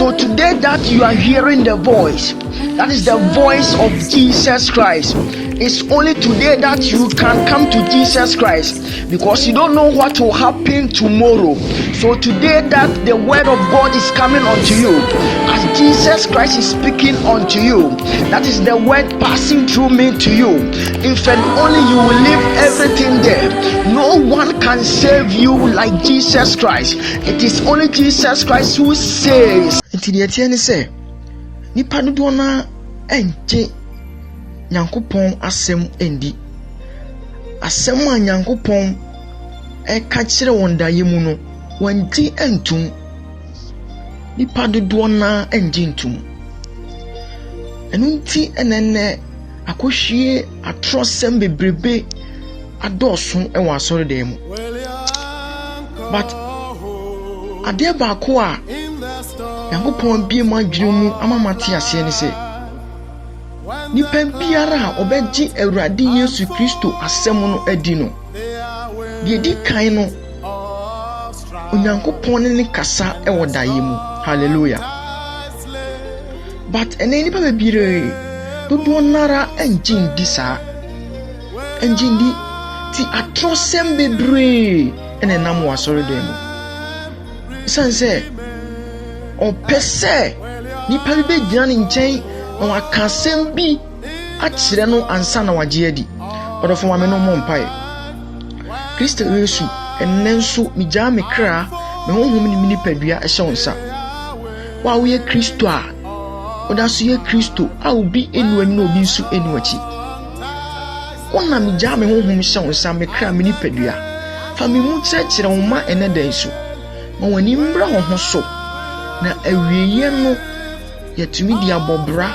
So today that you are hearing the voice, that is the voice of Jesus Christ. It's only today that you can come to Jesus Christ, because you don't know what will happen tomorrow. So today that the word of God is coming unto you, as Jesus Christ is speaking unto you, that is the word passing through me to you. If and only you will leave everything there. No one can save you like Jesus Christ. It is only Jesus Christ who saves. Nyankopɔn asɛm endi asɛm a Nyankopɔn ɛka kyerɛ wɔn daeɛ mu no wɔnti entum nipa dodoɔ na ɛngye ntum ɛno nti ɛnɛnɛ akɔhwie atrɔsɛm bebrebe adɔɔso ɛwɔ asɔredan mu, but adeɛ baako a Nyankopɔn bie mu adwene mu ama mate aseɛ ne sɛ nipa biara a obegye Awurade Yesu Kristo asɛm no adi no, deɛ di kan no Onyankopɔn ne kasa ɛwɔ daeɛ mu. Hallelujah. But ɛnɛ nipa bebree dodoɔ nara ɛngye ndi saa ɛngye ndi ti atrɔsɛm bebree ɛna nam wɔ asɔredan mu. Ɛsiane sɛ ɔpɛ sɛ nipa bi bɛgyina ne nkyɛn na waka asɛm bi akyerɛ no ansa na wagye adi. Ɔdɔfo ma me no mmɔ mpae. Kristo Yesu ɛnnɛ nso megyaa me kra me honhom ne me nipadua ɛhyɛ wo nsa. Wa woyɛ Kristo a woda so yɛ Kristo a obi enu ani na obi nso enu akyi. Wona megyaa me honhom hyɛ wo nsa me kra me nipadua. Fa me mu kyerɛkyerɛ wo ma ɛnɛ dan so. Ma w'ani mmra wo ho so na awieyɛ no yɛtumi di abɔbra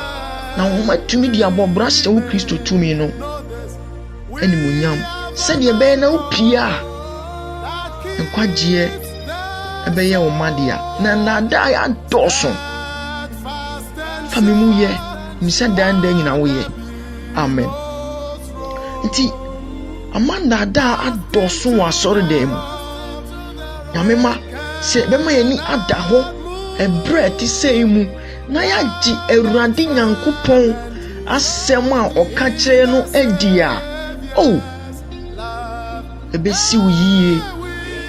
na wo matumi di abɔbra hyɛ wo Kristo tumi no animuonyam sɛdeɛ bɛyɛ na wo pia a nkwagyeɛ ɛbɛyɛ wo madia na nada ya dɔso fa me mu yɛ misa danda nyina wo yɛ. Amen. Nti amanda da adɔso wɔ asɔredan mu nyame ma sɛ bɛma yɛni ada hɔ ɛbrɛ ti sɛ mu na yagye Awurade Nyankopɔn asɛm a ɔka kyerɛ no adi a ɛbɛsi wo yie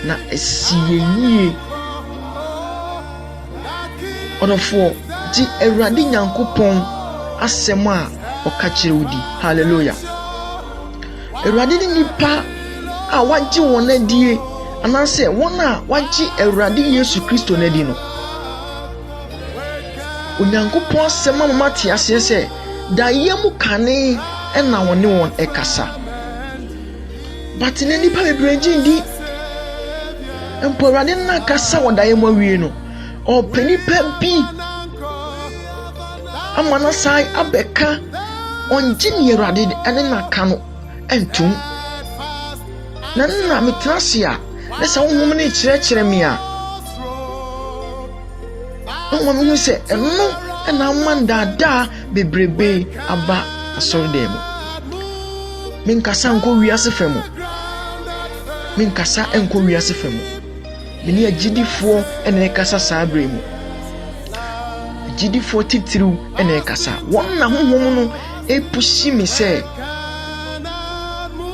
na ɛsi yie. Ɔdɔfoɔ gye Awurade Nyankopɔn asɛm a ɔka kyerɛ wo di. Hallelujah. Awurade ne nipa a wagye wɔn adie anaasɛ wɔn a wagye Awurade Yesu Kristo n'adi no, Onyankopɔn asɛm a mama te aseɛ sɛ daeɛ mu kane ɛna wɔne wɔn ɛkasa. But ne nipa bebree gye ndi mpo Awurade na kasa wɔ daeɛ mu awie no, ɔpɛ nipa bi ama na saa abɛka ɔngye ne Awurade ɛne n'aka no ɛntum. Na nna metena ase a na sɛ honhom ne kyerɛkyerɛ me a ɔma me hu sɛ ɛno ɛna ama ndaadaa bebrebe aba asɔredan mu. Menkasa nkɔ wiase fam mu. Menkasa nkɔ wiase fam mu. Mene agyidifoɔ ɛna ɛkasa saa bere mu. Agyidifoɔ titiriw ɛna ɛkasa. Wɔn na honhom no epushi me sɛ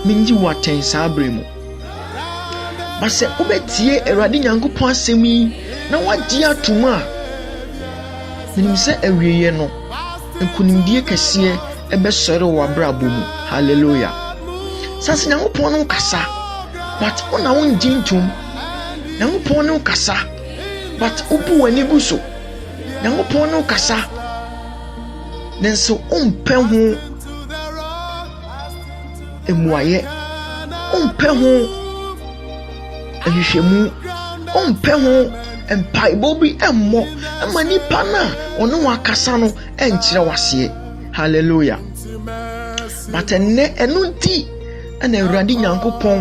menyi wɔ atɛn saa bere mu. Ba sɛ wobɛtie Awurade Nyankopɔn asɛm yi na wagye atom a menim sɛ awieyɛ no nkonimdie kɛseɛ ɛbɛsɔre wɔ abrabɔ mu. Hallelujah. Sase Nyankopɔn no kasa, but wona wongye ntom. Nyankopɔn no kasa, but wobu w'ani gu so. Nyankopɔn no kasa, nanso wompɛ ho emuayɛ, wompɛ ho ahwehwɛmu, wompɛ ho mpaebɔ bi ɛmmɔ ama nipa na ɔno wakasa no ɛnkyerɛ waseɛ. Hallelujah. But ɛnɛ ɛno nti ɛna Awurade Nyankopɔn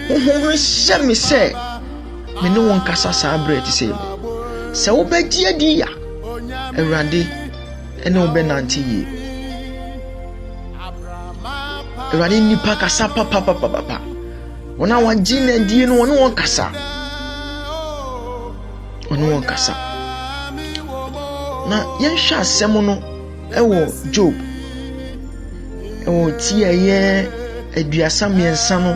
honhom hyɛ me sɛ me ne wɔn kasa saa berɛ te sɛ mu. Sɛ wobɛgye adi a Awurade ɛne wobɛnante yie. Awurade nipa kasa papa. Wɔn a wagye n'adie no wɔne wɔn kasa. Ɔne wɔn kasa. na yɛnhwɛ asɛm no ɛwɔ Job ɛwɔ tie ɛyɛ aduasa mmiɛnsa no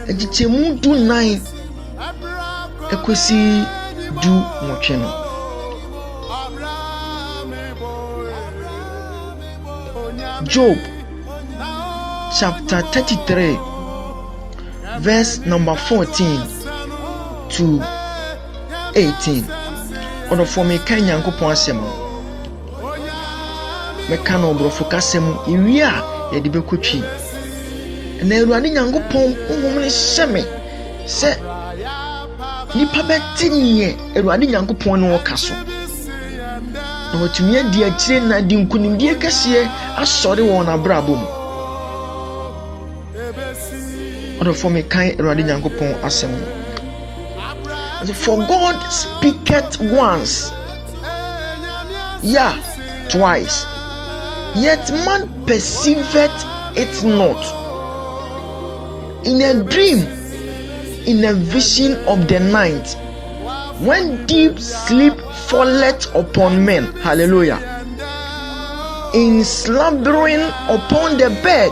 agyikyɛmu 19 ɛkɔsi 18 no. Job chapter 33 verse number 14 to 18. Ɔno for me kan Nyankopɔn asɛm meka no obrofo kasɛm iwi a yɛde bɛkɔtwi na Awurade Nyankopɔn honhom ne hyɛ me sɛ nipa bɛte nie Awurade Nyankopɔn ne wɔka so na watumi adi akyire na di nkonimdie kɛseɛ asɔre wɔn abrabɔ mu. Ɔno for me kan Awurade Nyankopɔn asɛm no. For God speaketh once, yeah, twice, yet man perceiveth it not. In a dream, in a vision of the night, when deep sleep falleth upon men, hallelujah, in slumbering upon the bed,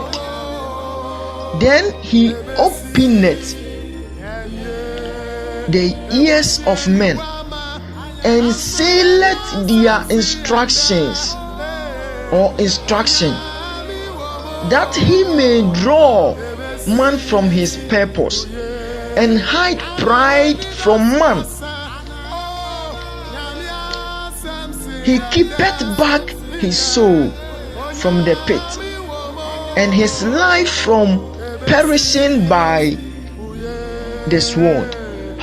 then he openeth the ears of men and sealeth their instructions or instruction, that he may draw man from his purpose and hide pride from man. He keepeth back his soul from the pit, and his life from perishing by the sword.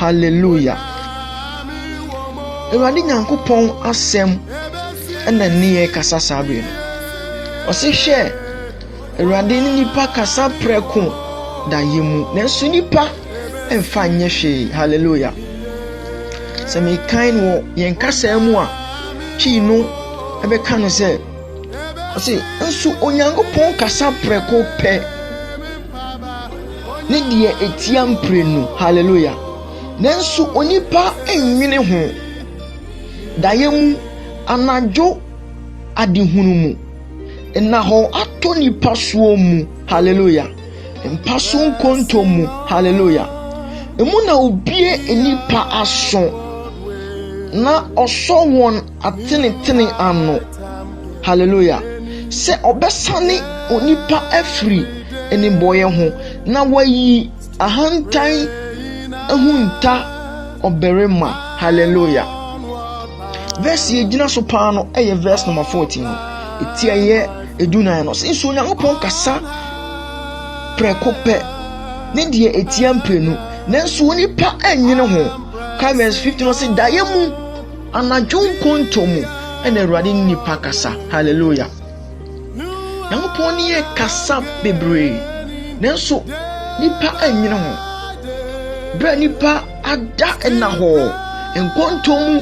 Hallelujah. Awurade Nyankopɔn asɛm ɛna nie kasa sabre no. Ɔse hwɛ Awurade ne nipa kasa prɛko da yemu nanso nipa ɛmfa nyɛ hwee. Hallelujah. Sɛ me kan wɔ yɛn kasa mu a hwee no ɛbɛka no sɛ ɔse nso Onyankopɔn kasa prɛko pɛ ne deɛ etia mprenu. Hallelujah. Nanso onipa enwene ho dayemu anadwo adehunu mu na ho ato nipa so mu. Hallelujah. Mpaso nkonto mu. Hallelujah. Emu na obie enipa aso na ɔsɔ wɔn atenetene ano. Hallelujah. Se obesane onipa afiri enibɔyɛ ho na wayi ahantan ahunta oberema. Hallelujah. Verse yegyina so paa no ɛyɛ verse number 14 no etia yɛ eduna no sinso Onyankopɔn kasa prɛko pɛ ne deɛ etia mprenu nanso onipa anyene ho. Ka verse 15 no sɛ daye mu anadwo nkonto mu ɛna Awurade nipa kasa. Hallelujah. Nyankopɔn ne yɛ kasa bebree nanso nipa anyene ho. Bra nipa ada na ho enkonto mu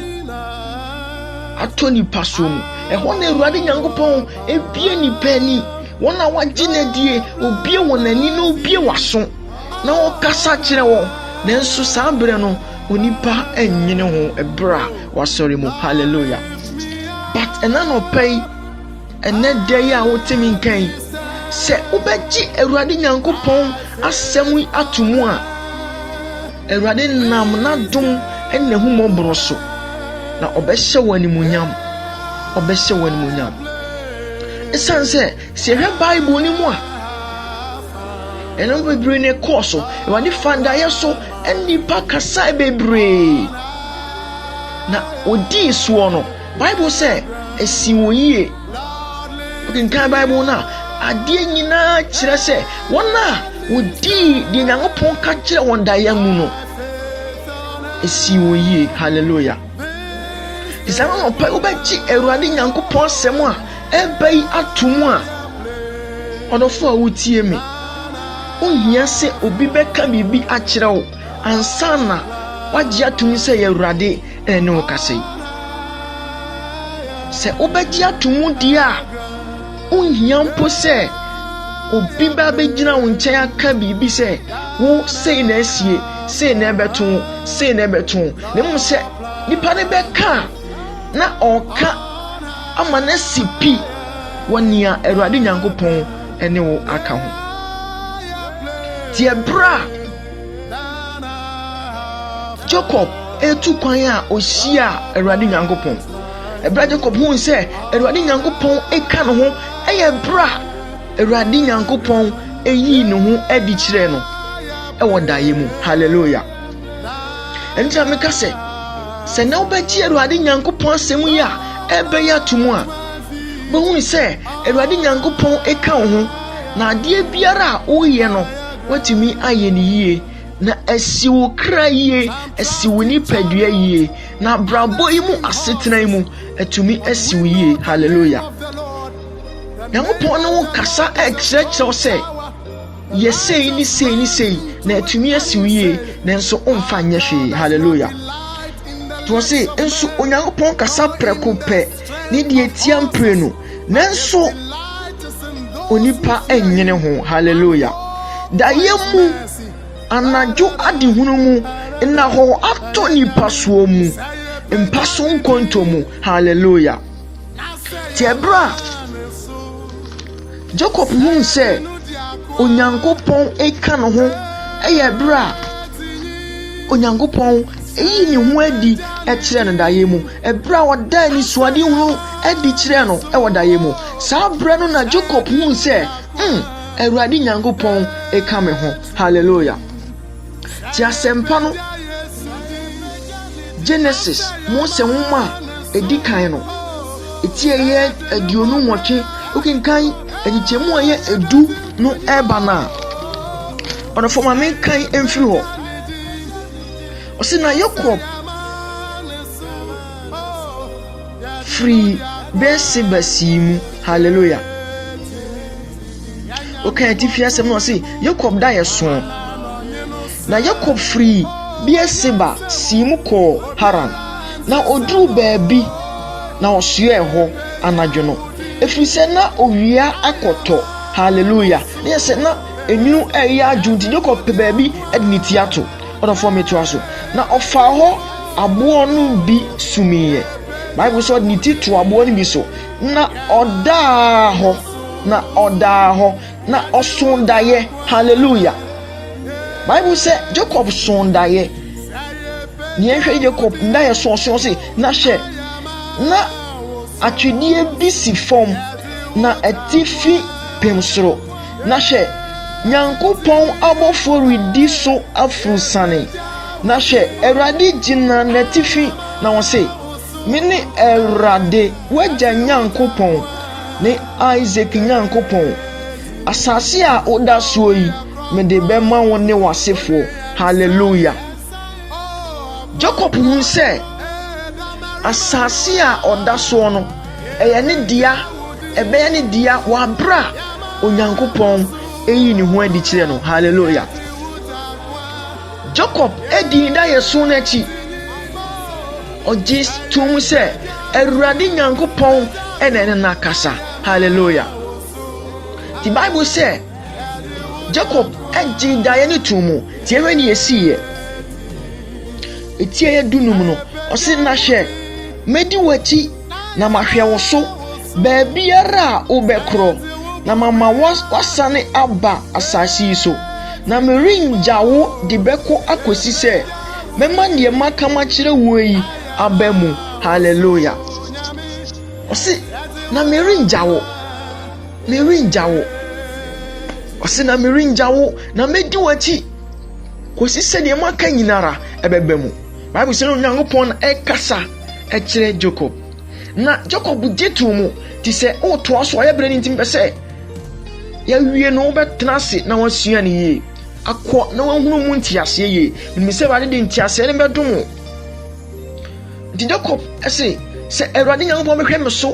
ato nipa so mu ɛhɔ na Awurade Nyankopɔn ebie nipa ni wɔn a wagye na die obie wɔn ani na obie waso na ɔkasa kyerɛ wɔn nanso saa bere no onipa anyene ho ɛbra wasɔre mu. Hallelujah. But ɛna no pɛi ɛnɛ dɛ a wotemi nkan sɛ wobɛgye Awurade Nyankopɔn asɛm yi ato mu a Awurade nam n'adom ɛna hu mɔboro so na ɔbɛhyɛ wɔ animuonyam. Ɔbɛhyɛ wɔ animuonyam. Esan sɛ sɛ hwɛ Bible ni mu a ɛno bebree ne kɔɔ so Awurade fandaeɛ so ɛnipa kasa bebree na odi soɔ no Bible sɛ esi wɔ yie. Okenkan Bible na adeɛ nyinaa kyerɛ sɛ wɔn a wodi deɛ Nyankopɔn ka kyerɛ wɔn daeɛ mu no esi wɔ yie. Hallelujah. Isama no pa wobɛgye Awurade Nyankopɔn asɛm a ɛba yi ato mu a ɔdɔfo a wotie me ohia sɛ obi bɛka biribi akyerɛ wo ansa na wagye atom sɛ yɛ Awurade ɛne wo kasa yi. Sɛ wobɛgye atom mu die a ohia mpo sɛ obi ba bɛgyina wo nkyɛn aka biribi sɛ wo sei na asie sei na ɛbɛto sei na ɛbɛto na mu sɛ nipa ne bɛka na ɔka ama na sipi wania Awurade Nyankopɔn ene wo aka ho tie bra Jacob etu kwan a ohia Awurade Nyankopɔn ebra Jacob hu sɛ Awurade Nyankopɔn eka no ho eye bra Awurade Nyankopɔn eyi no ho adi kyerɛ no ewo dae mu hallelujah entra me ka sɛ na obɛgye Awurade Nyankopɔn asɛm yi a ɛbɛyɛ tomu a bohu sɛ Awurade Nyankopɔn eka wo ho na adeɛ biara a woyɛ no watumi ayɛ ne yie na asiwo kra yie asiwo nipadua yie na brabo yi mu asetena yi mu atumi asiwo yie hallelujah Nyankopɔn no kasa ɛkyerɛkyerɛw sɛ yɛsɛi ni sei na atumi asiwo yie na nso ɔmfa nyɛ hwee hallelujah to say enso Onyankopɔn kasa prɛko pɛ ne die tia mpre no nanso onipa enyene ho hallelujah da yemu anadwo adehunu mu na ho ato nipa so mu mpaso nkonto mu hallelujah tiebra Jacob hu sɛ Onyankopɔn eka no ho ɛyɛ bra Onyankopɔn eyi ni ho adi ɛkyerɛ no dae mu ɛbra wɔda ni suade hu adi kyerɛ no ɛwɔ dae mu saa bra no na Jacob hu sɛ Awurade Nyankopɔn eka me ho hallelujah ti asempa no Genesis Mose nwoma edi kan no etie ye aduonu nwɔtwe okinkan anikyemu a ye edu no eba na ono foma men kan emfiri hɔ osina Jacob free besibasimu hallelujah okay tifia asɛm no say Jacob da yeso na Jacob free Beersheba simu ko Haran na odru baabi na osuo ɛhɔ anadwo no efiri sɛ na owia akoto hallelujah na yɛsɛ na enwunu ɛyɛ adwunti Jacob pe baabi ɛde ti ato ɔno fo me to aso na ɔfa hɔ aboɔ no bi sumiye Bible so ni ti to aboɔ no bi so na ɔdaa hɔ na ɔsondaye hallelujah Bible say Jacob sondaye ni ehwe Jacob ndaye so se na hye na atwedie bi si fom na atifi pemsoro na hye Nyankopɔn abɔfo redi so afrusane na hye Awurade gina natifi na wo se mene Awurade wagya Nyankopɔn ne Isaac Nyankopɔn asase a oda so yi me de be ma won ne wasefo hallelujah Jacob hu se asase a oda so no eye ne dia ebe ne dia wa bra Onyankopɔn eyi ni ho adi kire no hallelujah Jacob edi da yeso na chi ogis tum se Awurade Nyankopɔn ene na kasa hallelujah the Bible say Jacob agi daye ne tumu tie hwe ne yesiye etie ye dunum no ose na hwe medi wachi na mahwe wo so ba biara obekro na mama wasane aba asasi so na merinja wo de beko akosi se mema ne makama kire wo yi abamu hallelujah ose na merinja wo osina mirinjawo na medi wachi kosi se de maka nyinara ebebemu Bible say Onyankopɔn ekasa ekire Jacob na Jacob jetu mu ti se o to aso ya bre ni ntim pese ya wie no betena se na wasua ne yie akọ na wanhunu mu ntiase yie mi se ba de ntiase ne bedomo di Jacob ese se Awurade Nyankopɔn mehwe me so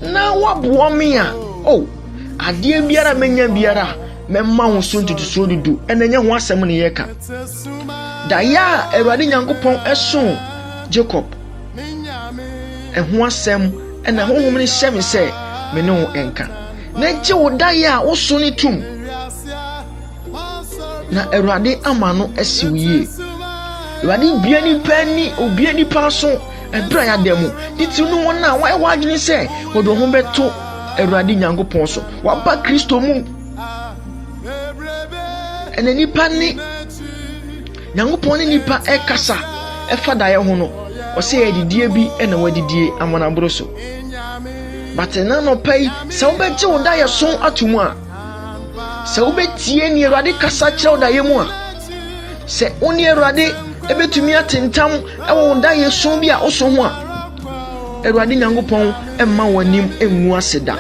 na waboa me a adeɛ biara menya biara memma wo so ntutuso dudu enenya ho asɛm ne yɛka da ya Awurade Nyankopɔn ɛso Jacob ɛho asɛm ɛna honhom ne hyɛ me sɛ me ne wo enka na gye wo da ya wo so ne tum na Awurade ama no asiw yie Awurade bia ni pani obia ni pa so ebra ya demu itu no wona why wadwene say odo ho beto Awurade Nyankopɔn so waba Kristo mu ene nipa ni Nyankopɔn ni nipa ekasa efa dae ho no o say edidie bi ena wadidie amanabro so but na no pay se obeje wo dae so atomu a se obetie ni Awurade kasa kire wo dae mu a se oni Awurade ebetumi atentam ewo wo dae so bi a oso ho a Awurade Nyankopɔn emma wanim enwu aseda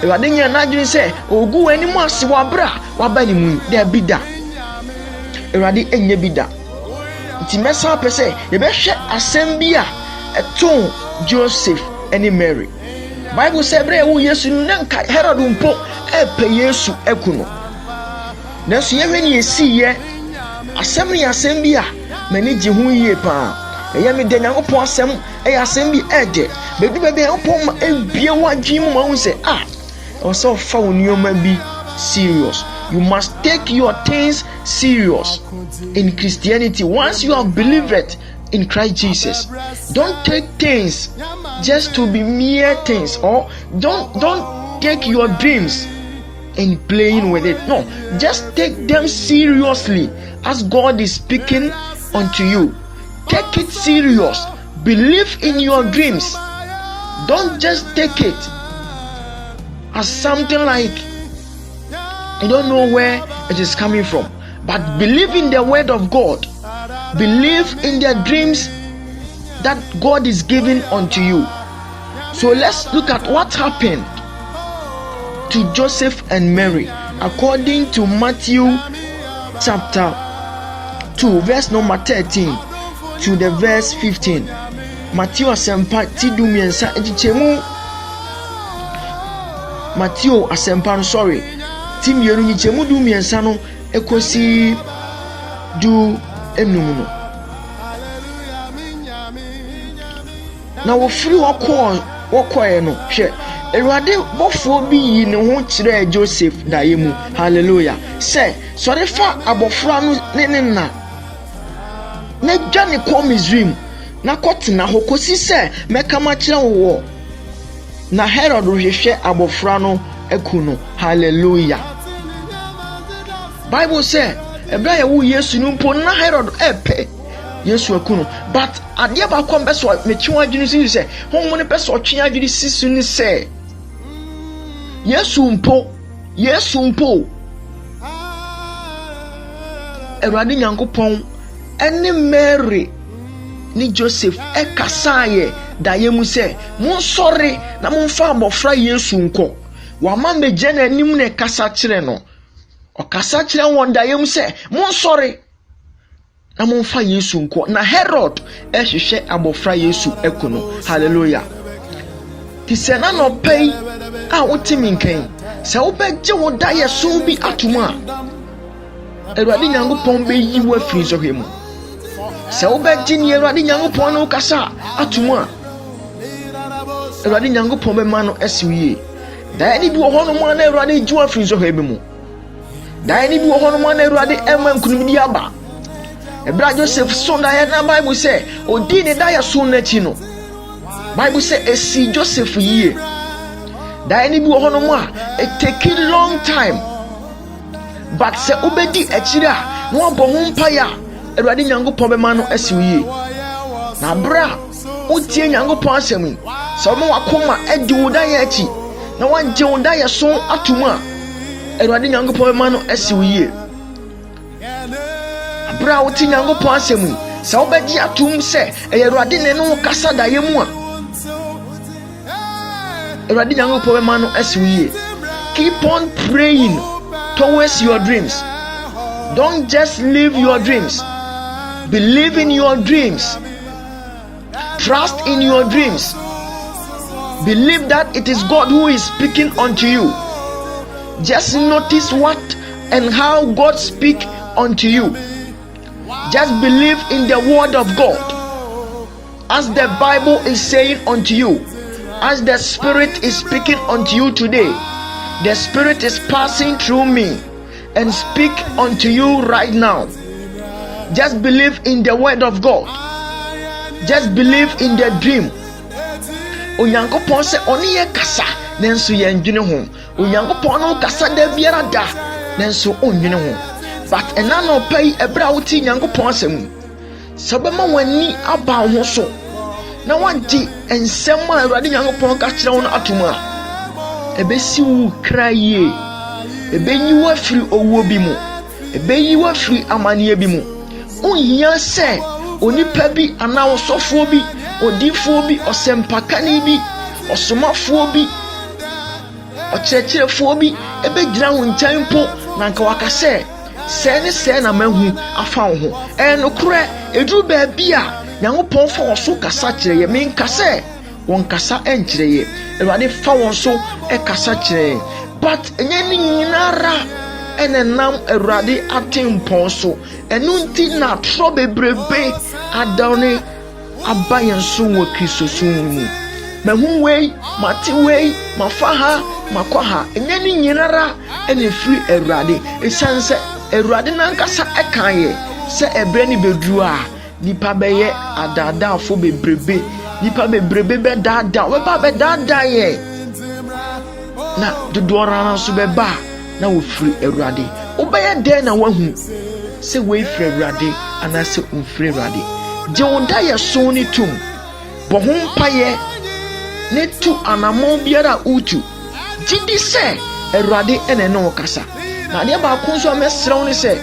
Awurade nya na adwene se ogu wanim ase wabra waba ni mu da bida Awurade enye bida nti mesa pese ye be hwe asem bi a eton Joseph eni Mary Bible say bre wo Yesu nanka Herod mpo epe Yesu ekuno nanso ye hwe ni esiye asem ni asem bi a mani gye hu yie pa eya me de Nyankopɔn asem eya asem bi ede bedu bebe Nyankopɔn ma ebie wadwin mu ma hu se also fa wonioma bi serious. You must take your things serious in Christianity. Once you have believed in Christ Jesus, don't take things just to be mere things, or don't take your dreams and playing with it. No, just take them seriously as God is speaking unto you. Take it serious. Believe in your dreams. Don't just take it as something like you don't know where it is coming from, but believe in the word of God. Believe in the dreams that God is giving unto you. So let's look at what happened to Joseph and Mary according to Matthew chapter 2 verse number 13 to the verse 15. Matthew asempa tidumiensa echichemu Matthew asempa sorry tim yeru ni chemu du miensa no ekosi du enum no na wo free wokɔ no hwɛ Awurade bɔfo bi yi ne ho kyerɛ Joseph dae mu hallelujah sɛ sɔre fa abɔfra no ne na dwa ne kɔ Misraim na kɔtena hɔ kosi sɛ mɛka ma kyerɛ wo na Herod hwehwɛ abɔfra no ekuno hallelujah Bible say ebra ye wo Yesu no mpo na Herod epe Yesu ekuno but ade ba kom be so mechiwa adwene si se honmo ne be so twe adwene sisu ni se Yesu mpo Awurade Nyankopɔn ene Mary ni Joseph ekasaye daye mu se mon sori na mon fa abofra Yesu nko wa ma meje na anim ne kasa kire no o kasa kire won daye mu se mon sori na mon fa Yesu nko na Herod ehwehwe abofra Yesu ekuno hallelujah ti se na no pay a wotimi nkan se wo beje wo daye so bi atuma Awurade Nyankopɔn be yi wa firi so hwemu se wo beje ni Awurade Nyankopɔn no kasa atuma Awurade Nyankopɔn be ma no asiwie dae ni bi wo hono mo na Awurade ji wa firi so hwemu mu dae ni bi wo hono mo na Awurade ema nkunumdi aba Ebra Joseph so dae na Bible say odi ne dae so na chi no Bible say esi Joseph yie dae ni bi wo hono mo a it take a long time but se obedi akira no abo ho mpaya Awurade Nyankopɔn be ma no asiwie na bra otie Nyankopɔn asɛm se mo wakoma edi wo dae achi na wanje wo dae so atomu a Awurade Nyankopɔn be ma no asiwie bra wotie Nyankopɔn asɛm se obedi atum se Awurade ne no kasa dae mu a Awurade Nyankopɔn be ma no asiwie keep on praying towards your dreams. Don't just live your dreams. Believe in your dreams. Trust in your dreams. Believe that it is God who is speaking unto you. Just notice what and how God speaks unto you. Just believe in the word of God. As the Bible is saying unto you, as the Spirit is speaking unto you today, the Spirit is passing through me and speak unto you right now. Just believe in the word of God. just believe in the dream. Onyankopon se oni ye kasa nenso ye ndwene ho. Onyankopon no kasa da biara da nenso onwene ho. But enano pay ebra wuti Nyankopon asem. Sabema wani aba ho so. Na wanti ensem a Awurade Nyankopon ka kire wo no atoma. Ebesi wu kraye. Ebenyi wa firi owo bi mu. Ebenyi wa firi amaniye bi mu. Onhia se onipa bi ana osofo bi, odifo bi, osempakani bi, osomafo bi, okyerɛkyerɛfo bi ebegyina ho nkyɛn po na nka wakase sɛ ne sɛ na mahu afa wo ho. Nokore eduru ba bi a Nyankopɔn fa wo so kasa kyerɛ ye. Men kase won kasa enkyerɛ ye. Awurade fa won so kasa kyerɛ. But enye ni nyinara enenam Awurade atempɔn so. Enu nti na tro bebrebe adone abayen so wo Kristo so mu. Mahu wei, mate wei, mafaha, makwaha. Enye ni nyinara ene firi Awurade. Esanse Awurade nankasa ekan ye se ebre ni bedru a nipa beye adadaafo bebrebe. Nipa bebrebe be dada, we ba be dada ye. Na dodo rana so beba na wo firi Awurade. Obeye den na wahu se we firi Awurade ana se umfiri Awurade. Je wonda ye so ni tum. Bo ho mpaye ne tu anamon biara utu. Jidi se Awurade ene no kasa. Na de ba ko so amesrew ni se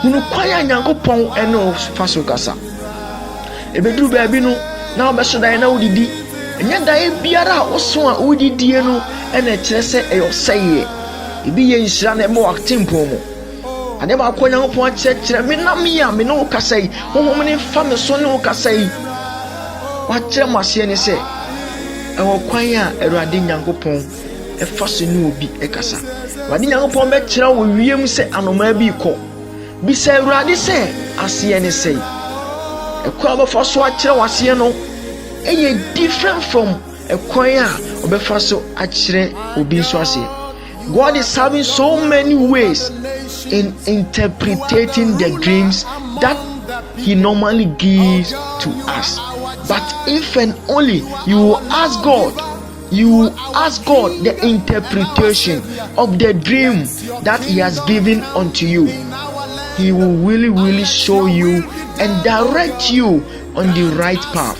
hunu kwaya Nyankopon ene faso kasa. Ebeduru ba bi no na obeso dan na udidi. Enya dan biara oso a udidie no ene kire se eyoseye. Ebi ye nsira na emo aktempo mo. Ade ba ko Nyankopon kire me na me ya me no kasa yi. Honhom ne fa me so ne kasa yi. Wa kire mase ne se ewo kwan a Awurade Nyankopon faso ne obi kasa. Awurade Nyankopon be kire wo wiem se anoma bi ko. Bi se Awurade se ase ne sei. Ekwa obefaso a kire wase no eye different from ekwan a obefaso a kire obi so ase. God is having so many ways in interpreting the dreams that he normally gives to us. But if and only you will ask God the interpretation of the dream that he has given unto you, he will really show you and direct you on the right path.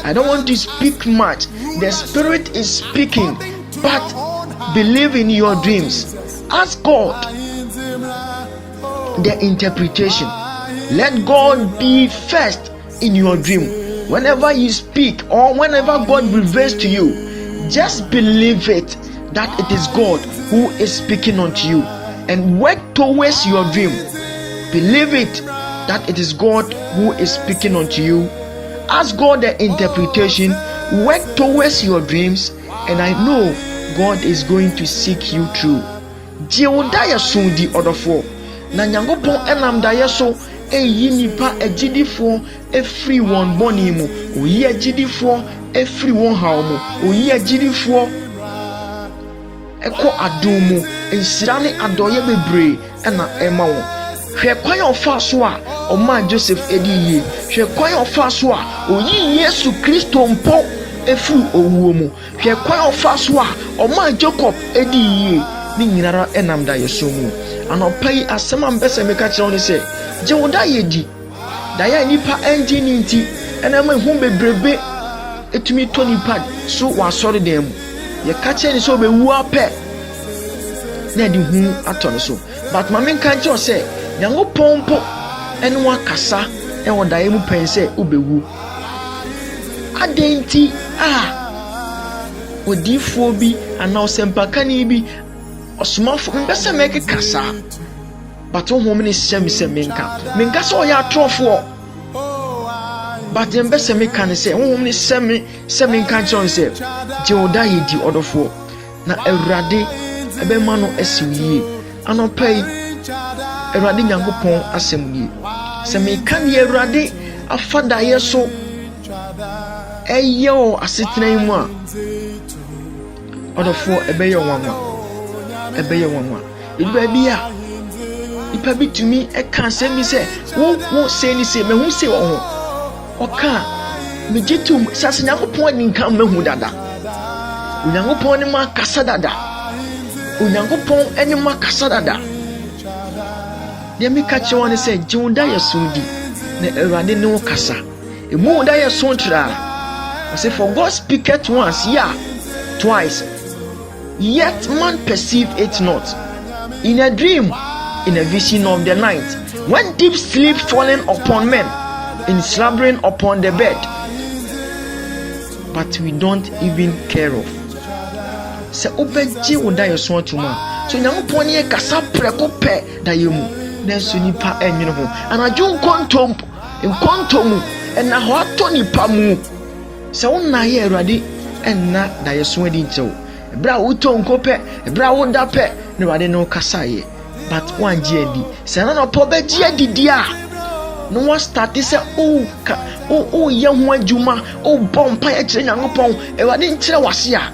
I don't want to speak much. The Spirit is speaking, but believe in your dreams. Ask God the interpretation. Let God be first in your dream. Whenever you speak or whenever God reveals to you, just believe it that it is God who is speaking unto you and work towards your dream. Believe it that it is God who is speaking unto you. Ask God the interpretation, work towards your dreams, and I know God is going to seek you through. Jeodaya soon the other four. Na Nyankopon enam daye so eyi nipa agidifo every one boni mu. Oyi agidifo every one haw mu. Oyi agidifo eko adomu ensira ne adoye bebre na ema wo. Hwe kwan ofa so a oma Joseph ediye. Hwe kwan ofa so a oyi Yesu Kristo mpo efu owuo mu. Hwe kwan ofa so a oma Jacob ediye. Ni nyinara enam daye so mu. Anopai asema mbese meka kire oni se je woda yedi da ya nipa engine nti ena ma hu bebrebe etumi to nipa so wa sori dem ye ka kire ni so be wu apɛ na di hu ato so but ma men kan kire se Nyankopon po ene wa kasa e woda ye mu pense obewu adenti odifo bi ana osempakani bi osumafo mbese meke kasa but honhom ne hyɛ se menka so ya atrofo but mbese meka ne se honhom ne hyɛ menka kyerɛ se je oda yedi odofo na Awurade ebema no asiwie anopai Awurade Nyankopon asɛmnie se meka ne Awurade afada ye so eyo asetena mu a odofo ebeye wanwa iba bia ipa bitumi eka asɛm se wo se ni se mehu se wo ho oka mejitum sase Nyankopɔn ni nka mehu dada Onyankopɔn ni ma kasa dada Onyankopɔn eni ma kasa dada de mi ka che won se jiwda yesudi na Awurade ne wo kasa emu da yeso tra I say for God speaketh once twice yet man perceive it not in a dream in a vision of the night when deep sleep falling upon men in slumbering upon the bed but we don't even care of se obeji wo da yeso atuma so Nyankopɔn ye kasa preko pe da yemu na so nipa enwene ho anadwo nkontom ena ho ato nipa mu se wona ye Awurade enna da yeso adi nchew ebra wo to nkope ebra wo da pe ne Awurade no kasa ye but one adi se na no po beji adidi a no one start say ye ho adwuma bompa ya kire Nyankopɔn Awurade nkyere wase a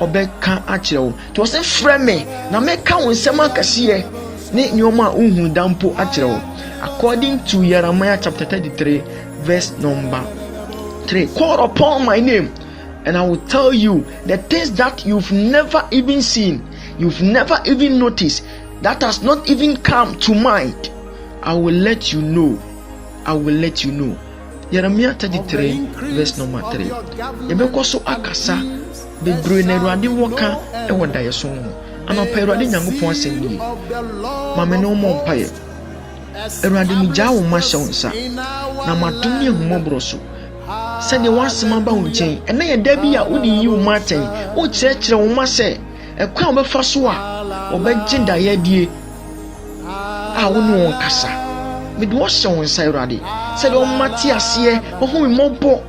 obeka akire wo to se frɛ me na meka wo nsɛm akase ne nyoma unhu dampo akire wo according to Jeremiah chapter 33 verse number 3 call upon my name and I will tell you the things that you've never even seen, you've never even noticed, that has not even come to mind. I will let you know. Jeremiah 33 verse number 3 yebeko so akasa bebre na Awurade woka e woda yeso ho anopa Awurade Nyankopɔn asɛm mame no mo mpaye Awurade mi gya wo ma hyɛ wo nsa na madom ne ahumɔborɔ so sɛne wasema ba wo nkyɛn ɛna yɛ da bi a wode yi wo ma atɛn wo kyerɛkyerɛ wo ma sɛ ɛkwan wobɛfa so a wɔbɛgye dayɛdie a wo ne wɔn kasa mede wo hyɛ wo nsa Awurade sɛde ɔmate aseɛ ɔho me mmɔbɔ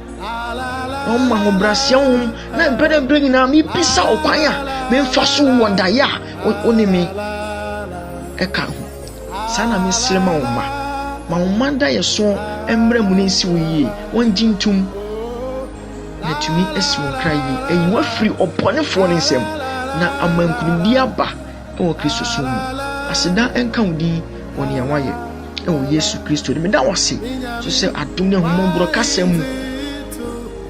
ɔma ho braseɛ wo na bɛrɛbrɛ nyinaa mebisa wo kwan a memfa so wɔ daeɛ a wo ne me ɛka ho saa na mesrɛ ma wo ma wo ma da yɛ so emre mu ne nsi wo yie wonji ntum na tumi esi wo kra yie eyi wa free oponefo ne nsem na amankunudi aba e wo Kristo so mu aseda enka wodi woni yawaye e wo Yesu Kristo de me da wase so se adom ne homombro kasa mu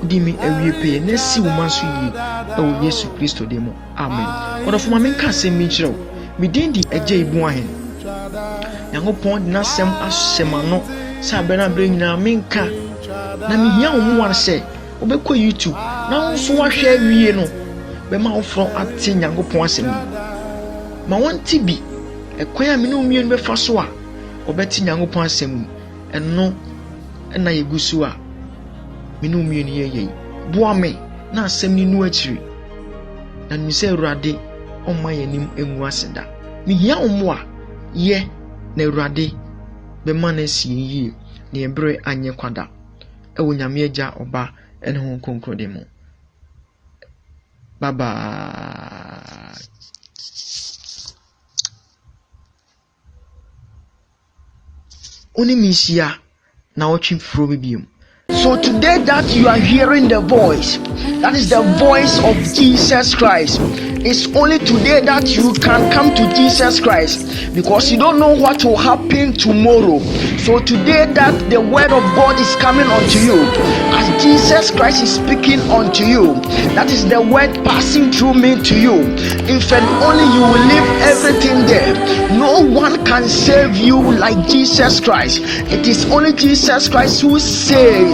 di mi awie pe na si wo man so yie e wo Yesu Kristo de mu amen odofo ma menka asem mi kyerɛ wo me din di agya ibu ahen Nyankopɔn na sem asemano sa bena bre nyina menka na mehia wo mu war sɛ obekɔ YouTube na wo so wahwɛ awie no be ma wo fro ate Nyankopɔn asem ma wonti bi ekwan a me no mienu befa so a obeti Nyankopɔn asem ɛno na yegusu a me no mienu yeye boa me na asem ni nu akiri na mi sɛ Awurade ɔma yanim engu aseda mehia wo mu a ye na Awurade be man esi yie na ebre anye kwada e wo nyame agya oba ene ho konkrode mu bye bye oni misia na otwi fro bibium. So today that you are hearing the voice, that is the voice of Jesus Christ. It's only today that you can come to Jesus Christ, because you don't know what will happen tomorrow. So today that the word of God is coming unto you, as Jesus Christ is speaking unto you, that is the word passing through me to you. If and only you will leave everything there, no one can save you like Jesus Christ. It is only Jesus Christ who saves.